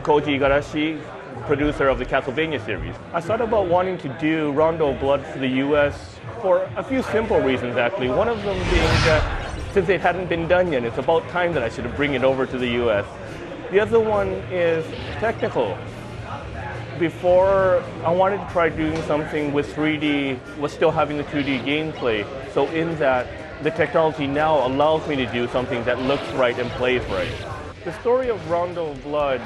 Koji Igarashi, producer of the Castlevania series. I started about wanting to do Rondo of Blood for the US for a few simple reasons, actually. One of them being that since it hadn't been done yet, it's about time that I should bring it over to the US. The other one is technical. Before, I wanted to try doing something with 3D, was still having the 2D gameplay. So in that, the technology now allows me to do something that looks right and plays right. The story of Rondo of Blood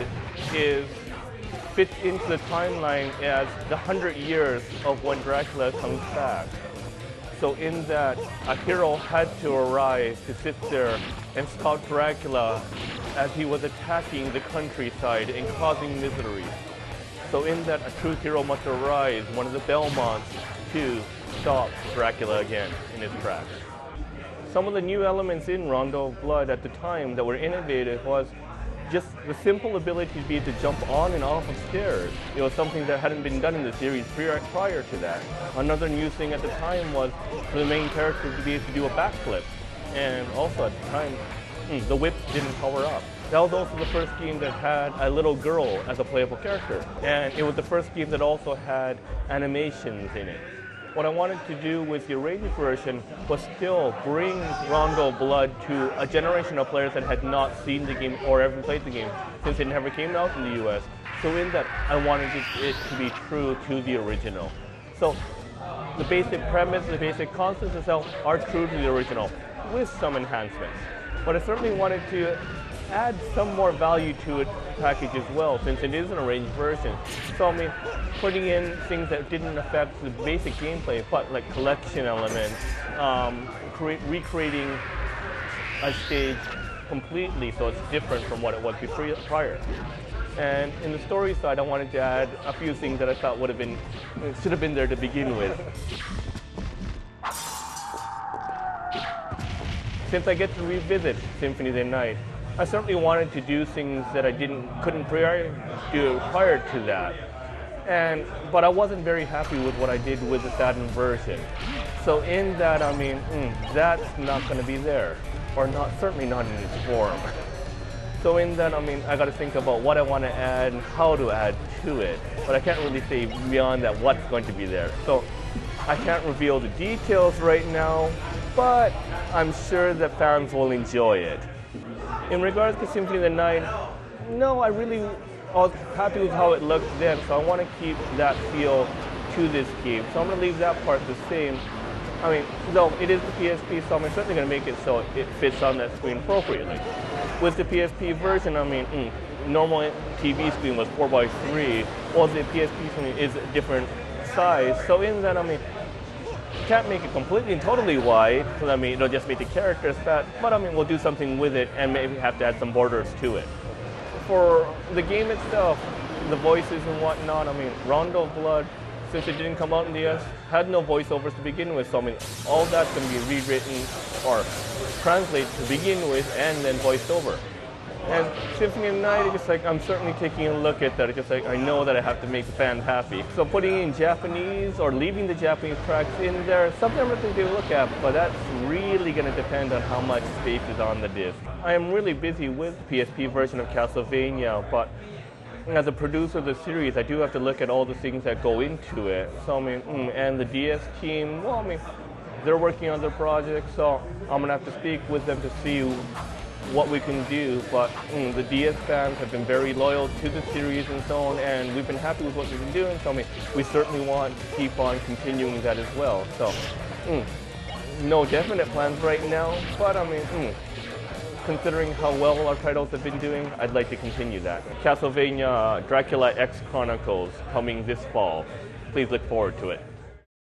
fits into the timeline as the 100 years of when Dracula comes back. So in that, a hero had to arise to sit there and stop Dracula as he was attacking the countryside and causing misery. So in that, a true hero must arise, one of the Belmonts, to stop Dracula again in his tracks. Some of the new elements in Rondo of Blood at the time that were innovative was just the simple ability to be able to jump on and off of stairs. It was something that hadn't been done in the series prior to that. Another new thing at the time was for the main character to be able to do a backflip. And also at the time, the whip didn't power up. That was also the first game that had a little girl as a playable character. And it was the first game that also had animations in it. What I wanted to do with the arranged version was still bring Rondo of Blood to a generation of players that had not seen the game or ever played the game since it never came out in the US. So in that, I wanted it to be true to the original. So the basic premise, the basic concepts itself are true to the original with some enhancements. But I certainly wanted to add some more value to it package as well, since it is an arranged version. So I mean, putting in things that didn't affect the basic gameplay, but like collection elements, recreating a stage completely so it's different from what it was prior. And in the story side, I wanted to add a few things that I thought should have been there to begin with. Since I get to revisit Symphony of the Night, I certainly wanted to do things that I couldn't do prior to that. But I wasn't very happy with what I did with the Saturn version. So in that, I mean, that's not going to be there, or certainly not in its form. So in that, I mean, I got to think about what I want to add and how to add to it. But I can't really say beyond that what's going to be there. So I can't reveal the details right now, but I'm sure that fans will enjoy it. In regards to Symphony of the Night, no, I was happy with how it looked then, so I want to keep that feel to this game. So I'm going to leave that part the same. I mean, though it is the PSP, so I'm certainly going to make it so it fits on that screen appropriately. With the PSP version, I mean, normal TV screen was 4:3, while the PSP screen is a different size. So in that, I mean, can't make it completely and totally wide, so I mean, it'll just make the characters fat, but I mean, we'll do something with it and maybe have to add some borders to it. For the game itself, the voices and whatnot, I mean, Rondo of Blood, since it didn't come out in the US, had no voiceovers to begin with, so I mean, all that's going to be rewritten or translated to begin with and then voiced over. And Symphony of the Night, it's just like, I'm certainly taking a look at that. It's just like, I know that I have to make the fans happy. So putting in Japanese or leaving the Japanese tracks in there, something I'm going to look at, but that's really going to depend on how much space is on the disc. I am really busy with the PSP version of Castlevania, but as a producer of the series, I do have to look at all the things that go into it. So I mean, and the DS team, well, I mean, they're working on their project, so I'm going to have to speak with them to see what we can do, but the DS fans have been very loyal to the series and so on, and we've been happy with what we've been doing, so I mean, we certainly want to keep on continuing that as well. So, no definite plans right now, but I mean, considering how well our titles have been doing, I'd like to continue that. Castlevania Dracula X Chronicles coming this fall. Please look forward to it.